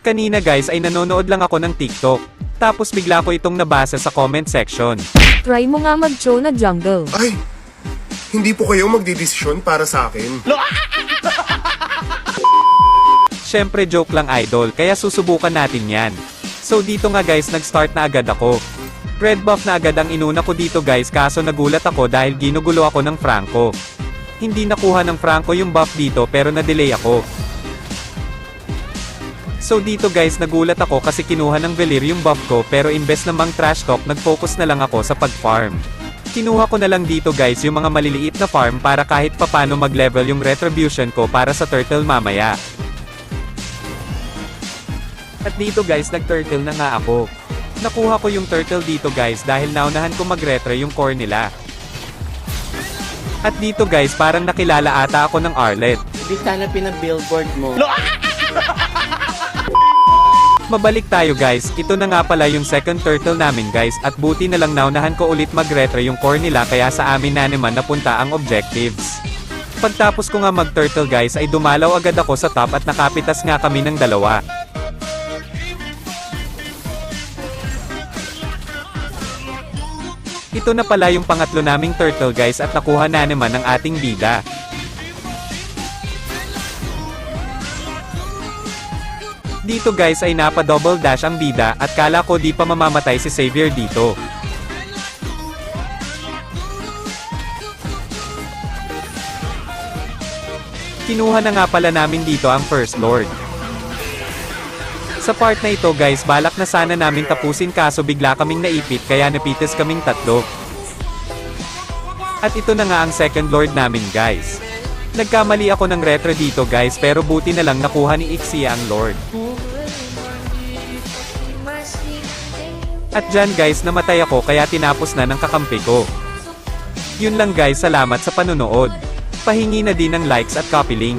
Kanina guys ay nanonood lang ako ng TikTok. Tapos bigla ko itong nabasa sa comment section. Try mo nga mag-show na jungle. Ay, hindi po kayo magdidesisyon para sa akin. Syempre joke lang idol, kaya susubukan natin yan. So dito nga guys nag-start na agad ako. Red buff na agad ang inuna ko dito guys, kaso nagulat ako dahil ginugulo ako ng Franco. Hindi nakuha ng Franco yung buff dito pero na-delay ako. So dito guys nagulat ako kasi kinuha ng Velir yung buff ko pero imbes na mang trash talk nag-focus na lang ako sa pag-farm. Kinuha ko na lang dito guys yung mga maliliit na farm para kahit papano mag-level yung retribution ko para sa turtle mamaya. At dito guys nag-turtle na nga ako. Nakuha ko yung turtle dito guys dahil naunahan ko mag-retry yung core nila. At dito guys parang nakilala ata ako ng Arlet. Di sana pinabillboard mo. Mabalik tayo guys, ito na nga pala yung second turtle namin guys at buti na lang naunahan ko ulit mag-retry yung core nila kaya sa amin na naman napunta ang objectives. Pagtapos ko nga mag-turtle guys ay dumalaw agad ako sa top at nakapitas nga kami ng dalawa. Ito na pala yung pangatlo naming turtle guys at nakuha na naman ng ating bida. Dito guys ay napa-double dash ang bida at kala ko di pa mamamatay si Xavier dito. Kinuha na nga pala namin dito ang First Lord. Sa part na ito guys balak na sana namin tapusin kaso bigla kaming naipit kaya napitas kaming tatlo. At ito na nga ang second Lord namin guys. Nagkamali ako ng retro dito guys pero buti na lang nakuha ni Ixia ang Lord. At dyan guys namatay ako kaya tinapos na ng kakampi ko. Yun lang guys, salamat sa panonood. Pahingi na din ng likes at copy link.